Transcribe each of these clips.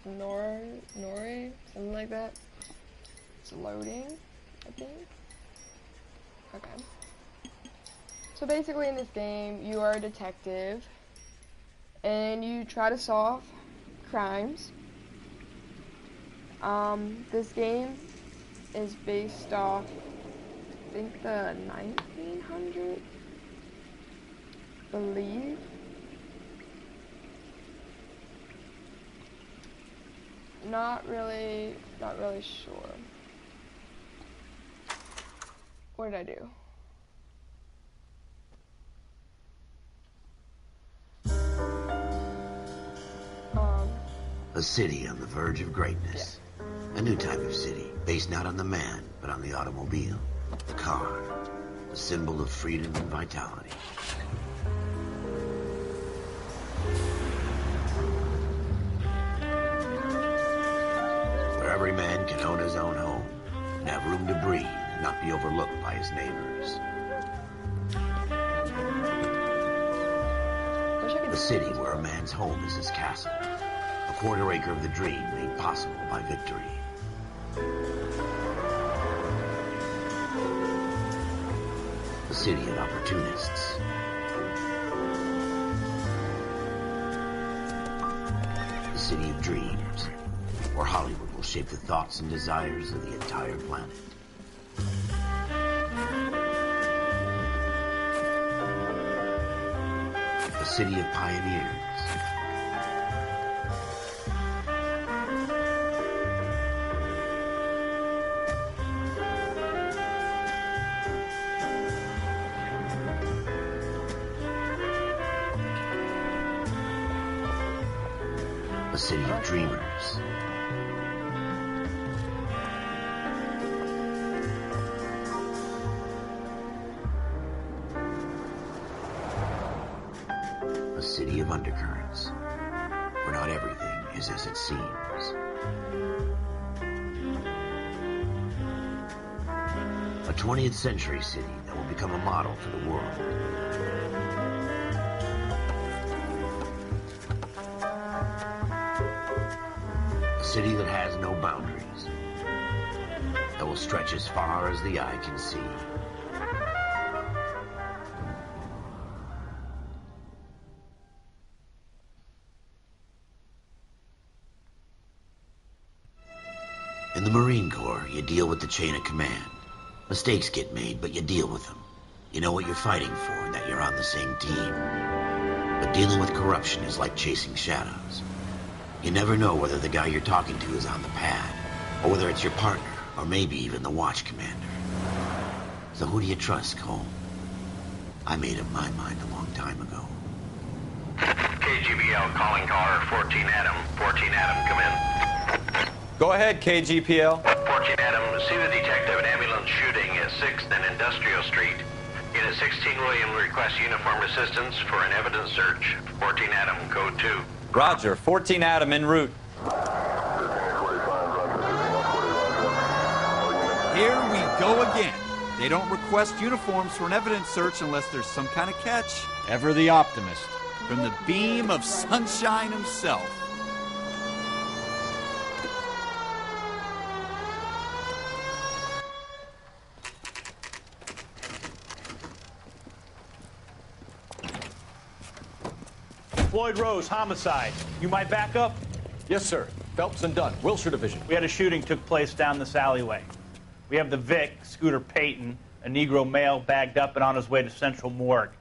Noira, something like that. It's loading, I think. Okay. So basically in this game, you are a detective, and you try to solve crimes. This game is based off, I think, the 1900s, believe. Not really sure. What did I do? A city on the verge of greatness. Yeah. A new type of city, based not on the man, but on the automobile. The car. A symbol of freedom and vitality. Where every man can own his own home, and have room to breathe, and not be overlooked by his neighbors. A city where a man's home is his castle. A quarter acre of the dream made possible by victory. A city of opportunists. A city of dreams, where Hollywood will shape the thoughts and desires of the entire planet. A city of pioneers. A city of dreamers. A city of undercurrents, where not everything is as it seems. A 20th century city that will become a model for the world. A city that has no boundaries, that will stretch as far as the eye can see. In the Marine Corps, you deal with the chain of command. Mistakes get made, but you deal with them. You know what you're fighting for and that you're on the same team. But dealing with corruption is like chasing shadows. You never know whether the guy you're talking to is on the pad, or whether it's your partner, or maybe even the watch commander. So who do you trust, Cole? I made up my mind a long time ago. KGBL calling caller 14 Adam. 14 Adam, come in. Go ahead, KGPL. 14 Adam, see the detective, an ambulance shooting at 6th and Industrial Street. Unit 16 William requests uniformed assistance for an evidence search. 14 Adam, code 2. Roger, 14 Adam en route. Here we go again. They don't request uniforms for an evidence search unless there's some kind of catch. Ever the optimist. From the beam of sunshine himself. Floyd Rose, homicide. You might back up? Yes, sir. Phelps and Dunn, Wilshire Division. We had a shooting took place down this alleyway. We have the Vic, Scooter Payton, a Negro male bagged up and on his way to Central Morgue.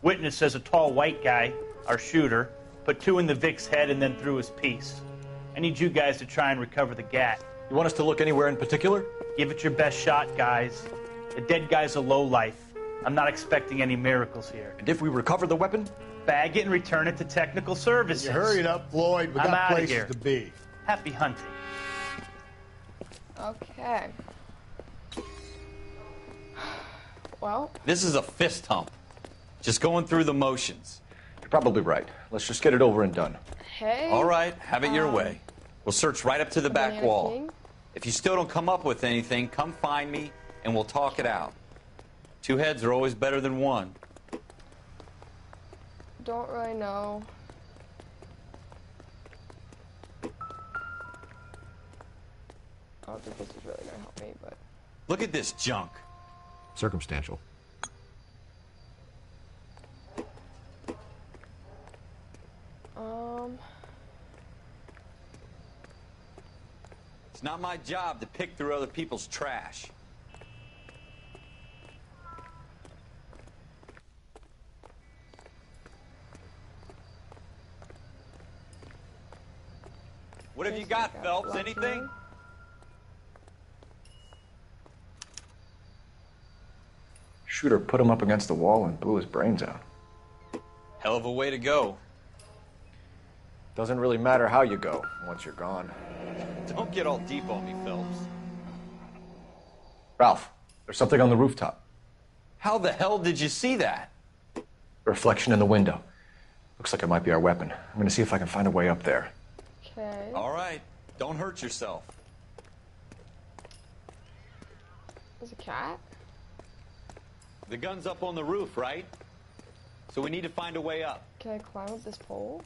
Witness says a tall white guy, our shooter, put 2 in the Vic's head and then threw his piece. I need you guys to try and recover the gat. You want us to look anywhere in particular? Give it your best shot, guys. The dead guy's a lowlife. I'm not expecting any miracles here. And if we recover the weapon? Bag it and return it to technical services. You hurry it up, Floyd. We I'm got outta places here. to be. Happy hunting. Okay. Well, This is a fist hump. Just going through the motions. You're probably right. Let's just get it over and done. hey. All right, have it your way. We'll search right up to the back Banana wall. King. If you still don't come up with anything, come find me and we'll talk it out. 2 heads are always better than 1. Don't really know. I don't think this is really gonna help me, but Look at this junk. Circumstantial. It's not my job to pick through other people's trash. What have you got, Phelps? Anything? Shooter put him up against the wall and blew his brains out. Hell of a way to go. Doesn't really matter how you go once you're gone. Don't get all deep on me, Phelps. Ralph, there's something on the rooftop. How the hell did you see that? A reflection in the window. Looks like it might be our weapon. I'm gonna see if I can find a way up there. okay. All right, don't hurt yourself. There's a cat. The gun's up on the roof, right? So we need to find a way up. Can I climb up this pole?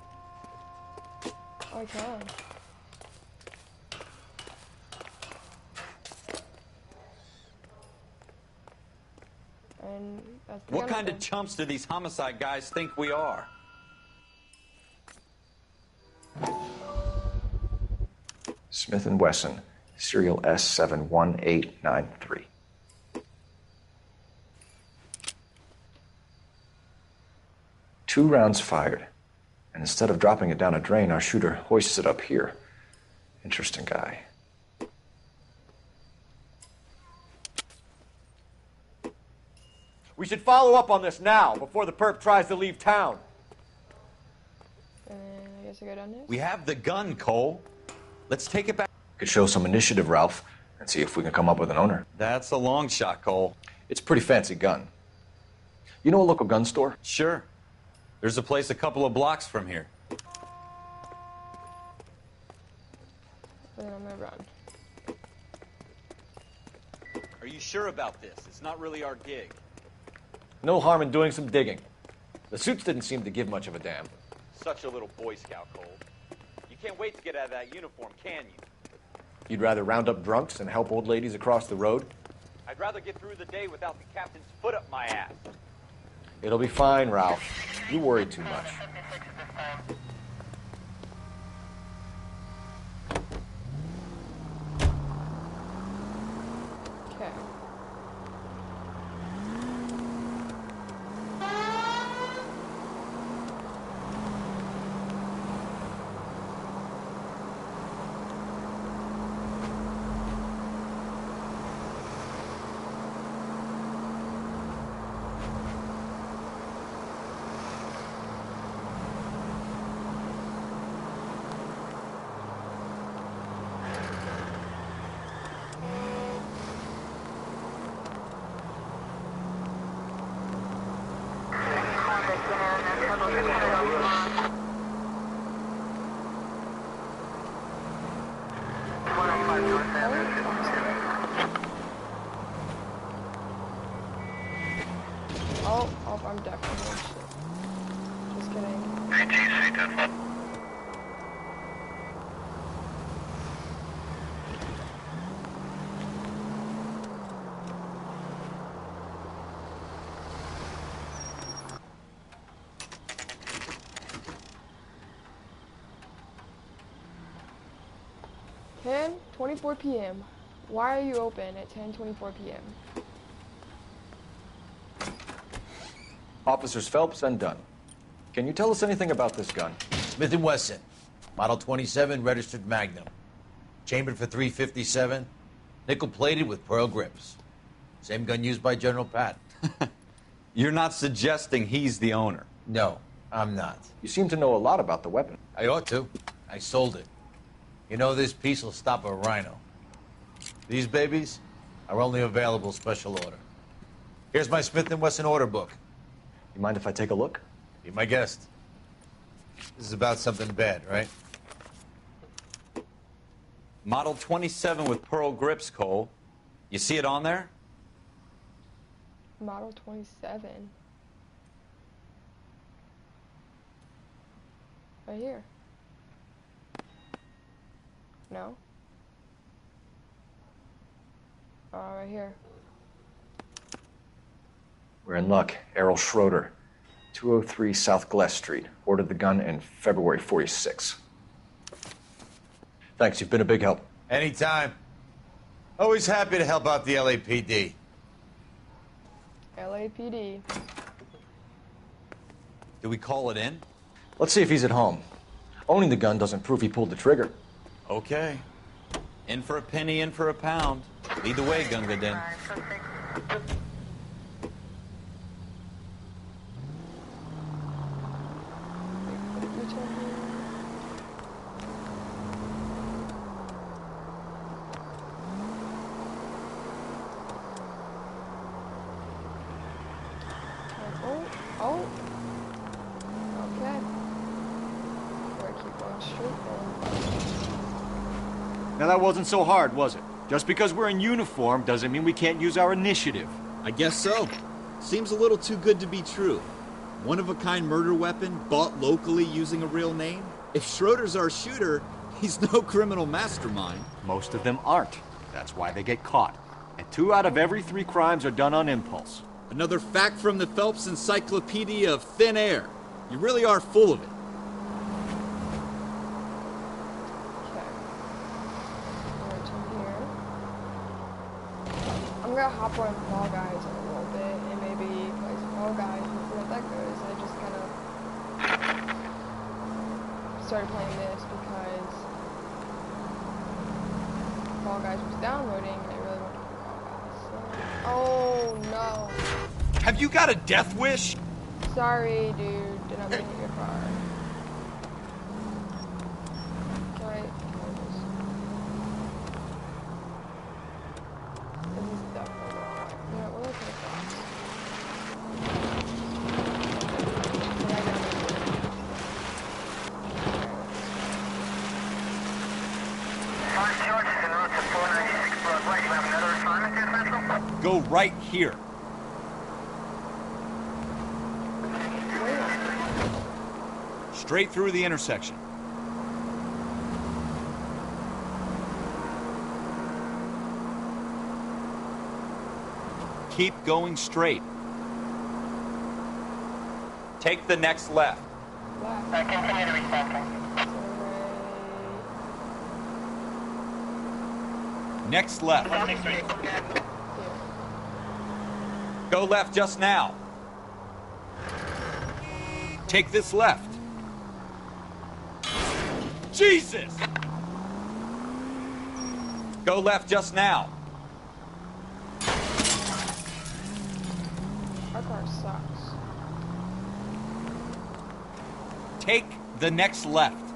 Oh, I can. And that's the What gun kind of open. chumps do these homicide guys think we are? Smith & Wesson, serial S71893. Two rounds fired, and instead of dropping it down a drain, our shooter hoists it up here. Interesting guy. We should follow up on this now, before the perp tries to leave town. And I guess I go down this. We have the gun, Cole. Let's take it back. Could show some initiative, Ralph, and see if we can come up with an owner. That's a long shot, Cole. It's a pretty fancy gun. You know a local gun store? Sure. There's a place a couple of blocks from here. And then I'm gonna run. Are you sure about this? It's not really our gig. No harm in doing some digging. The suits didn't seem to give much of a damn. Such a little Boy Scout, Cole. You can't wait to get out of that uniform, can you? You'd rather round up drunks than help old ladies across the road? I'd rather get through the day without the captain's foot up my ass. It'll be fine, Ralph. You worry too much. Okay. Oh, I'm definitely shit. Just kidding. Ten 24 p.m. Why are you open at 10:24 p.m.? Officers Phelps and Dunn. Can you tell us anything about this gun? Smith & Wesson, Model 27, registered Magnum. Chambered for .357, nickel-plated with pearl grips. Same gun used by General Patton. You're not suggesting he's the owner. No, I'm not. You seem to know a lot about the weapon. I ought to. I sold it. You know, this piece will stop a rhino. These babies are only available special order. Here's my Smith & Wesson order book. You mind if I take a look? Be my guest. This is about something bad, right? Model 27 with pearl grips, Cole. You see it on there? Model 27. Right here. No? Right here. We're in luck. Errol Schroeder, 203 South Glass Street. Ordered the gun in February '46. Thanks, you've been a big help. Anytime. Always happy to help out the LAPD. LAPD. Do we call it in? Let's see if he's at home. Owning the gun doesn't prove he pulled the trigger. Okay. In for a penny, in for a pound. Lead the way, Gunga Din. Oh. Okay. We're keep going straight then. Now that wasn't so hard, was it? Just because we're in uniform doesn't mean we can't use our initiative. I guess so. Seems a little too good to be true. One-of-a-kind murder weapon bought locally using a real name? If Schroeder's our shooter, he's no criminal mastermind. Most of them aren't. That's why they get caught. And 2 out of every 3 crimes are done on impulse. Another fact from the Phelps Encyclopedia of Thin Air. You really are full of it. Okay. Alright, so here. I'm gonna hop on Fall Guys in a little bit and maybe play some Fall Guys and see how that goes. I just kind of started playing this because Fall Guys was downloading and I really wanted to play Fall Guys. So. Oh no. Have you got a death wish? Sorry, dude. Did not mean to hit your car. Right. This is definitely wrong. You know, we'll look at the box. Go right here. Straight through the intersection. Keep going straight. Take the next left. Continue to be second. Next left. Go left just now. Take this left. Jesus! Go left just now. Our car sucks. Take the next left.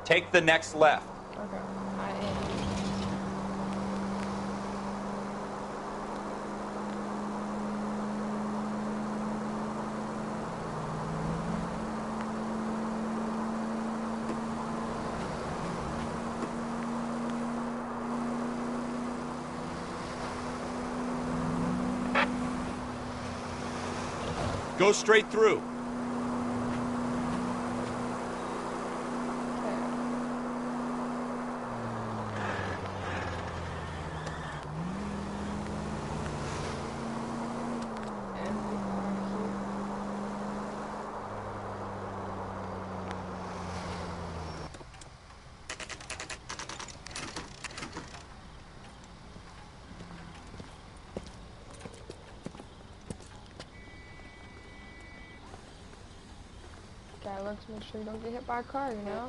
Take the next left. Okay. I am. Go straight through. Gotta look to make sure you don't get hit by a car, you know?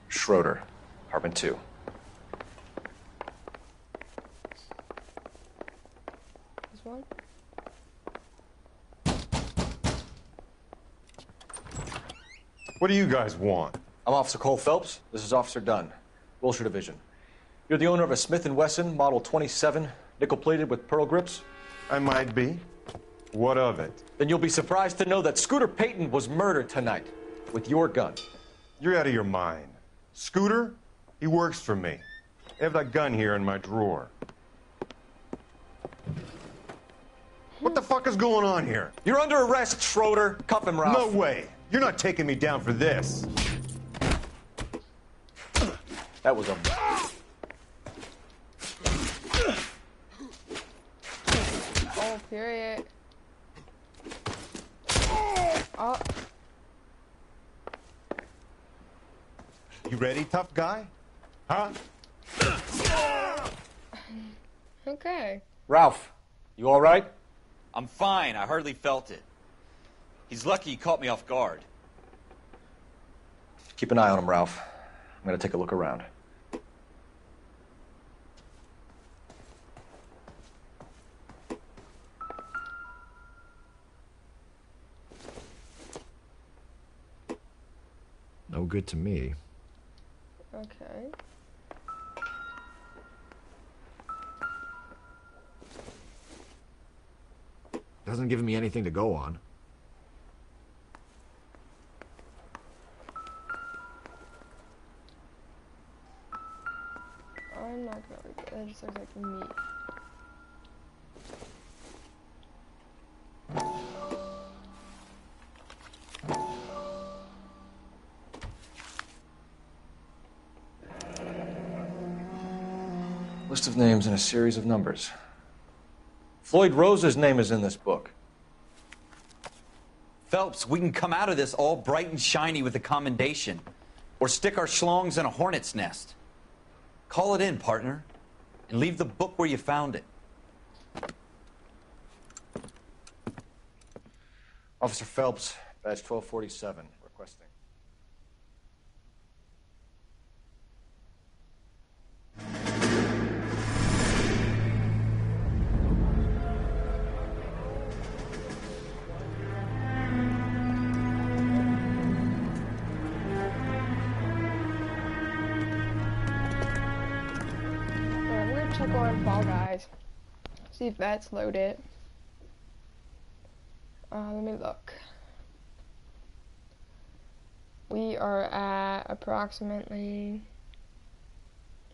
Schroeder, apartment 2. This one? What do you guys want? I'm Officer Cole Phelps. This is Officer Dunn, Wilshire Division. You're the owner of a Smith & Wesson Model 27, nickel-plated with pearl grips? I might be. What of it? Then you'll be surprised to know that Scooter Payton was murdered tonight with your gun. You're out of your mind. Scooter? He works for me. I have that gun here in my drawer. What the fuck is going on here? You're under arrest, Schroeder. Cuff him, Ralph. No way. You're not taking me down for this. That was a... Oh, period. Oh. You ready, tough guy? Huh? Okay. Ralph, you all right? I'm fine. I hardly felt it. He's lucky he caught me off guard. Keep an eye on him, Ralph. I'm gonna take a look around. No good to me. Okay. Doesn't give me anything to go on. I'm not gonna read it. That just looks like meat. List of names and a series of numbers. Floyd Rose's name is in this book. Phelps, we can come out of this all bright and shiny with a commendation. Or stick our schlongs in a hornet's nest. Call it in, partner. And leave the book where you found it. Officer Phelps, badge 1247, requesting. Alright, we're gonna check on Fall Guys. See if that's loaded. Let me look. We are at approximately